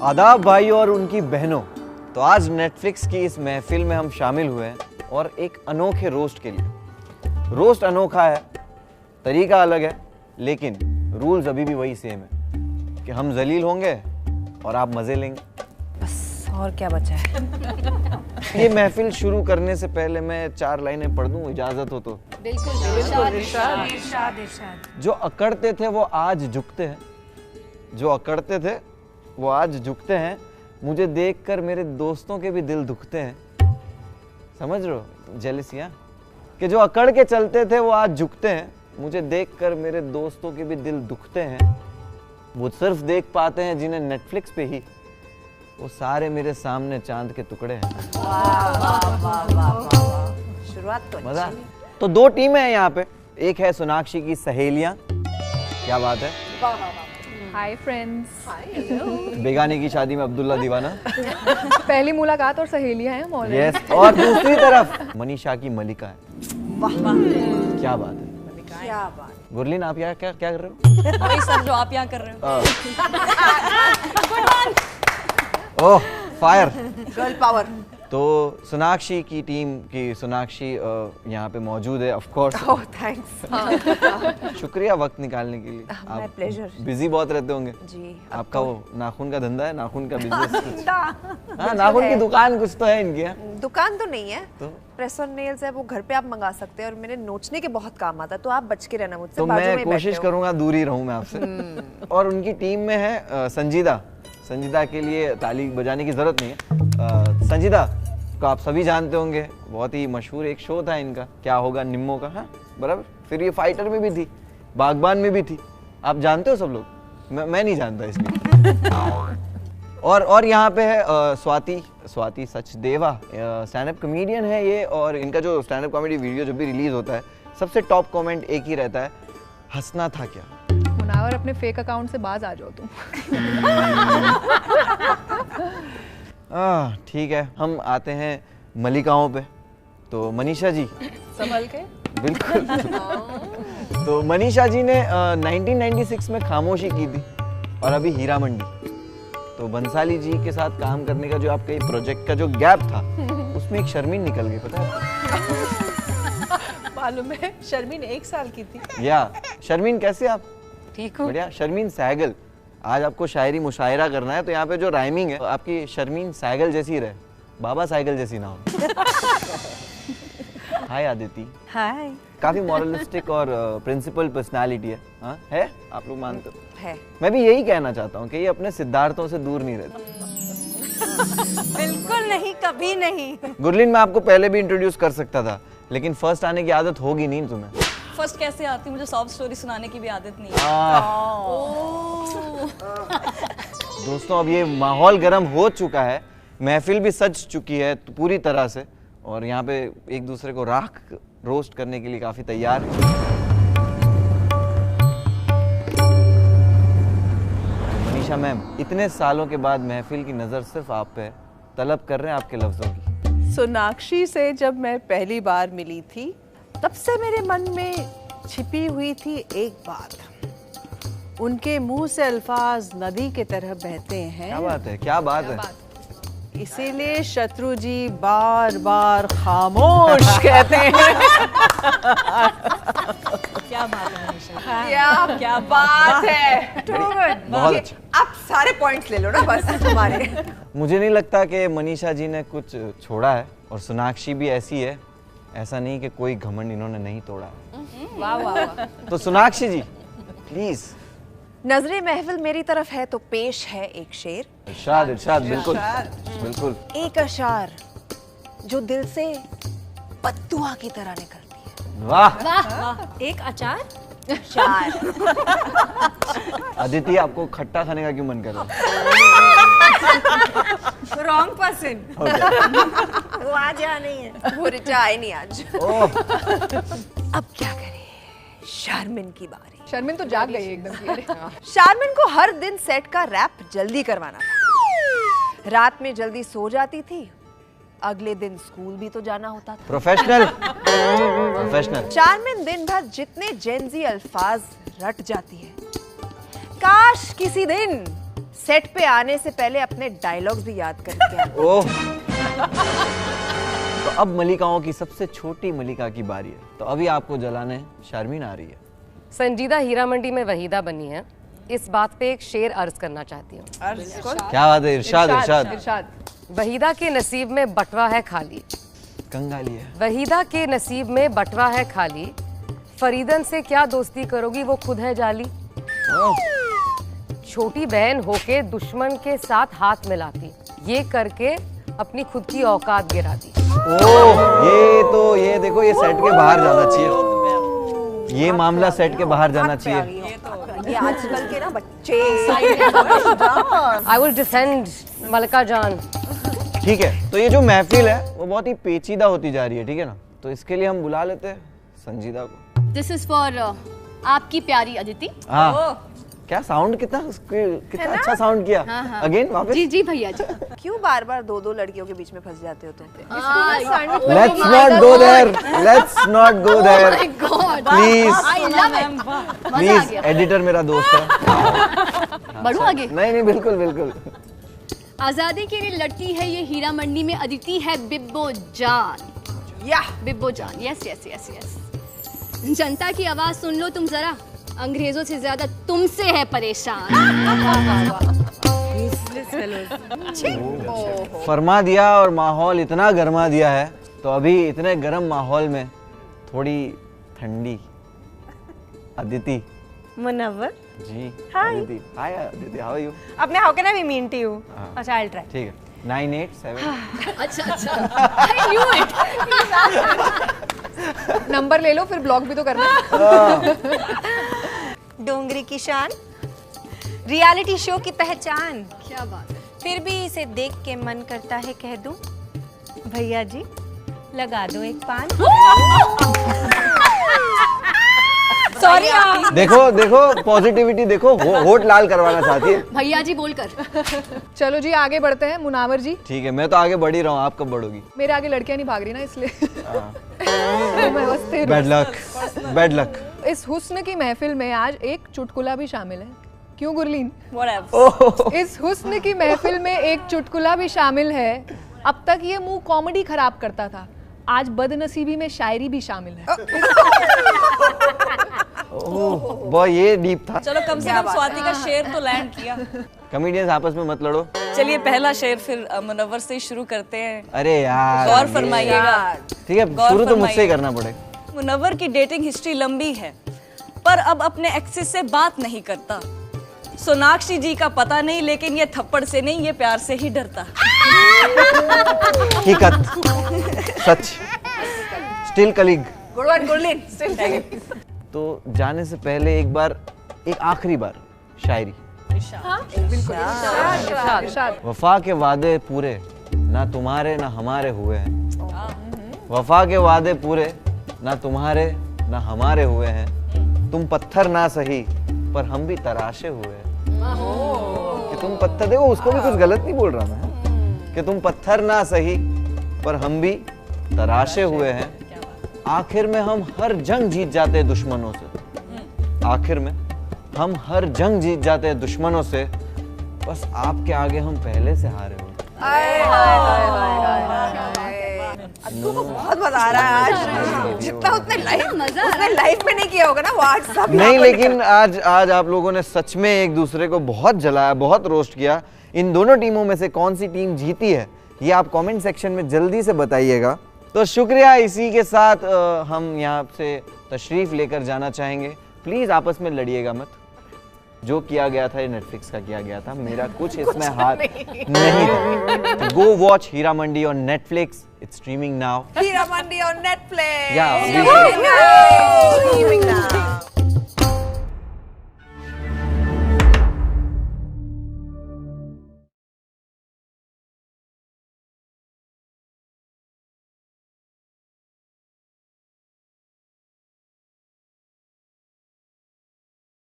आदाब भाई और उनकी बहनों। तो आज नेटफ्लिक्स की इस महफिल में हम शामिल हुए हैं और एक अनोखे रोस्ट के लिए। रोस्ट अनोखा है, तरीका अलग है, लेकिन रूल्स अभी भी वही सेम है कि हम जलील होंगे और आप मजे लेंगे, बस और क्या बचा है। ये महफिल शुरू करने से पहले मैं 4 लाइनें पढ़ दूं, इजाजत हो तो। बिल्कुल इरशाद। जो अकड़ते थे वो आज झुकते हैं, जो अकड़ते थे वो आज झुकते हैं, मुझे देखकर मेरे दोस्तों के भी दिल दुखते हैं। समझ रहे हो जेलसियां? कि जो अकड़ के चलते थे वो आज झुकते हैं, मुझे देखकर मेरे दोस्तों के भी दिल दुखते हैं। वो सिर्फ देख पाते हैं जिन्हें नेटफ्लिक्स पे ही, वो सारे मेरे सामने चांद के टुकड़े हैं। शुरुआत तो मजा। तो 2 टीमें हैं यहाँ पे, एक है सोनाक्षी की सहेलियां, क्या बात है, हाय फ्रेंड्स। बेगाने की शादी में अब्दुल्ला दीवाना, पहली मुलाकात और सहेलियां हैं मॉडल। यस। और दूसरी तरफ मनीषा की मलिका है। क्या बात है, क्या बात। गुरलीन आप यहाँ क्या क्या कर रहे हो? वही सब जो आप यहाँ कर रहे हो। ओह फायर। Girl power. तो सोनाक्षी की टीम की सोनाक्षी यहाँ पे मौजूद है, ऑफ कोर्स। Oh thanks. शुक्रिया वक्त निकालने के लिए। My pleasure. बिजी बहुत रहते होंगे जी। आपका वो नाखून का धंधा है, नाखून का बिजनेस। हाँ, नाखून की दुकान कुछ तो है इनकी। दुकान तो नहीं है, तो प्रेस ऑन नेल्स है, वो घर पे आप मंगा सकते हैं और मेरे नोचने के बहुत काम आता है, तो आप बच के रहना मुझसे। तो बाजू में मैं ही कोशिश बैठे हो। करूंगा दूर ही रहूं मैं आपसे। और उनकी टीम में है संजीदा। संजीदा के लिए ताली बजाने की जरूरत नहीं है। संजीदा को आप सभी जानते होंगे, बहुत ही मशहूर एक शो था इनका, क्या होगा निम्मो का। हाँ बराबर। फिर ये फाइटर में भी थी, बागबान में भी थी, आप जानते हो सब लोग। मैं नहीं जानता इसलिए। और यहाँ पे है Swati Sachdeva, stand up comedian है ये। और इनका जो स्टैंड अप कॉमेडी वीडियो जब भी रिलीज होता है, सबसे टॉप कमेंट एक ही रहता है, हंसना था क्या। मुनावर अपने फेक अकाउंट से बाज आ जाओ तुम। ठीक है, हम आते हैं मलिकाओं पे। तो मनीषा जी संभल के। बिल्कुल। तो मनीषा जी ने 1996 में खामोशी की थी और अभी हीरा मंडी। तो बंसाली जी के साथ काम करने का जो आपका ये प्रोजेक्ट का जो गैप था, उसमें एक शर्मीन निकल गई, पता है? मालूम है, शर्मीन 1 साल की थी। या शर्मीन कैसे आप? ठीक हूँ। बढ़िया। शर्मीन सहगल, आज आपको शायरी मुशायरा करना है, तो यहाँ पे जो राइमिंग है आपकी शर्मीन सहगल जैसी रहे, बाबा साइकिल जैसी ना हो। हाय आदिति। हाय। काफी मॉरलिस्टिक और प्रिंसिपल पर्सनालिटी है। हाँ है, आप लोग मानते हो? है। मैं भी यही कहना चाहता हूँ कि ये अपने सिद्धार्थों से दूर नहीं रहती। बिल्कुल नहीं, कभी नहीं। गुरलीन मैं आपको पहले भी इंट्रोड्यूस कर सकता था, लेकिन फर्स्ट आने की आदत होगी नहीं तुम्हें। फर्स्ट कैसे आती, मुझे सॉफ्ट स्टोरी सुनाने की भी आदत नहीं है। दोस्तों अब ये माहौल गर्म हो चुका है, महफिल भी सज चुकी है पूरी तरह से, और यहाँ पे एक दूसरे को राख रोस्ट करने के लिए काफी तैयार है। मनीषा मैम, इतने सालों के बाद महफिल की नजर सिर्फ आप पे है, तलब कर रहे हैं आपके लफ्जों की। सोनाक्षी से जब मैं पहली बार मिली थी, तब से मेरे मन में छिपी हुई थी एक बात। उनके मुंह से अल्फाज नदी की तरह बहते हैं। क्या बात है, क्या बात है। इसीलिए शत्रु जी बार बार खामोश कहते हैं। क्या बात है मनीषा। क्या बात है। बहुत अच्छा। आप सारे पॉइंट्स ले लो ना बस हमारे। मुझे नहीं लगता कि मनीषा जी ने कुछ छोड़ा है, और सोनाक्षी भी ऐसी है, ऐसा नहीं कि कोई घमंड इन्होंने नहीं तोड़ा। वाह वाह वाह। तो सोनाक्षी जी प्लीज। नजरे महफिल मेरी तरफ है तो पेश है एक शेर। इरशाद इरशाद। बिल्कुल बिल्कुल। एक अशार जो दिल से बद्दुआ की तरह निकलती है। वाह। वाह, एक अचार। शार। अदिति आपको खट्टा खाने का क्यों मन कर रहा रॉन्ग पर्सन। है? वो आज यहाँ नहीं है, वो रिचा आए नहीं आज। ओह, अब क्या करें, शारमिन की बारी। शर्मिन तो जाग गई एकदम से। शारमिन को हर दिन सेट का रैप जल्दी करवाना था। रात में जल्दी सो जाती थी, अगले दिन स्कूल भी तो जाना होता था। Professional professional. शारमिन दिन भर जितने जेनजी अल्फाज रट जाती है, काश किसी दिन सेट पे आने से पहले अपने डायलॉग्स भी याद करके आना। ओह। तो अब मलिकाओं की सबसे छोटी मलिका की बारी है, तो अभी आपको जलाने शारमीन आ रही है। संजीदा हीरा मंडी में वहीदा बनी है, इस बात पे एक शेर अर्ज करना चाहती हूँ। क्या बात है, इरशाद इरशाद। इरशाद। वहीदा के नसीब में बटवा है खाली, कंगाली है। वहीदा के नसीब में बटवा है खाली, फरीदन से क्या दोस्ती करोगी वो खुद है जाली। ओह, छोटी बहन होके दुश्मन के साथ हाथ मिलाती, ये करके अपनी खुद की औकात गिराती। ओह, ये देखो, ये सेट के बाहर जाना चाहिए, ये मामला सेट के बाहर जाना चाहिए। ये आजकल के ना बच्चे। आई विल डिफेंड मलका जान। ठीक है, तो ये जो महफिल है वो बहुत ही पेचीदा होती जा रही है, ठीक है ना, तो इसके लिए हम बुला लेते हैं संजीदा को। दिस इज फॉर आपकी प्यारी अदिति। हाँ, क्या साउंड, कितना अच्छा साउंड किया। अगेन वापस। जी जी भैया जी। क्यों बार बार दो दो लड़कियों के बीच में फंस जाते हो तुम? Let's not go there, let's not go there please. I love it. मजा आ प्लीज, गया। एडिटर मेरा दोस्त है। बढ़ू आगे। नहीं बिल्कुल बिल्कुल। आजादी के लिए लड़ती है ये हीरा मंडी में, अदिति है बिब्बो जान। या बिब्बो जान, यस यस यस यस। जनता की आवाज सुन लो तुम जरा, अंग्रेजों से ज्यादा तुमसे है परेशान। फरमा दिया और माहौल इतना गर्मा दिया है, तो अभी इतने गर्म माहौल में थोड़ी ठंडी अदिति मुनव्वर। जी। Hi. Aditi, hi Aditi, how are you? अब मैं how can I be mean to you? हाँ। अच्छा, आई विल ट्राई। ठीक है, 987। अच्छा अच्छा, आई न्यू इट। नंबर ले लो, फिर ब्लॉक भी तो करना है। डोंगरी की शान, रियलिटी शो की पहचान, क्या बात है। फिर भी इसे देख के मन करता है कह दूं, भैया जी लगा दो एक पान। सॉरी देखो देखो, पॉजिटिविटी देखो, होठ लाल करवाना चाहती है। भैया जी बोलकर। चलो जी आगे बढ़ते हैं। मुनावर जी, ठीक है, मैं तो आगे बढ़ ही रहा हूँ, आप कब बढ़ोगी? मेरे आगे लड़कियां नहीं भाग रही ना, इसलिए तो मैं बस स्थिर हूँ। Bad luck, bad luck. इस हुस्न की महफिल में आज एक चुटकुला भी शामिल है। क्यों गुरलीन? Whatever. इस हुस्न की महफिल में एक चुटकुला भी शामिल है। अब तक ये मुंह कॉमेडी खराब करता था, आज बदनसीबी में शायरी भी शामिल है। ओह, बहुत ये डीप था। चलो कम से कम स्वाति का शेर तो लैंड किया। कॉमेडियंस आपस में मत लड़ो। चलिए पहला शेर फिर मुनव्वर से ही शुरू करते हैं। अरे यार, गौर ये- फरमाइएगा। ठीक है, गौर शुरू तो मुझसे ही फरमाइए। करना पड़ेगा। मुनव्वर की डेटिंग हिस्ट्री लंबी है, पर अब अपने एक्सिस से बात नहीं करता। सोनाक्षी जी का पता नहीं, लेकिन ये थप्पड़ से नहीं, ये प्यार से ही डरता। हकीकत, सच, still colleague. Good one Gurleen. तो जाने से पहले एक बार, एक आखिरी बार शायरी। इरशाद। वफा के वादे पूरे ना तुम्हारे ना हमारे हुए हैं। वफा के वादे पूरे ना तुम्हारे ना हमारे हुए हैं। तुम पत्थर ना सही पर हम भी तराशे हुए हैं। कि तुम पत्थर, देखो उसको भी कुछ गलत नहीं बोल रहा मैं, कि तुम पत्थर ना सही पर हम भी तराशे हुए हैं। आखिर में हम हर जंग जीत जाते हैं दुश्मनों से। आखिर में हम हर जंग जीत जाते हैं दुश्मनों से, बस आपके आगे हम पहले से हारे हुए। तुमको बहुत मजा आ रहा है आज, जितना उसने लाइफ में नहीं किया होगा ना वो आज सब नहीं, यहाँ पर लेकिन आज आप लोगों ने सच में एक दूसरे को बहुत जलाया, बहुत रोस्ट किया। इन दोनों टीमों में से कौन सी टीम जीती है ये आप कमेंट सेक्शन में जल्दी से बताइएगा। तो शुक्रिया। इसी के साथ हम यहाँ से तशरीफ लेकर जाना चाहेंगे। प्लीज आपस में लड़िएगा मत। जो किया गया था ये नेटफ्लिक्स का किया गया था, मेरा कुछ इसमें हाथ नहीं था। Go watch Heera Mandi on Netflix, it's streaming now. Heera Mandi on Netflix. Yeah, Streaming now.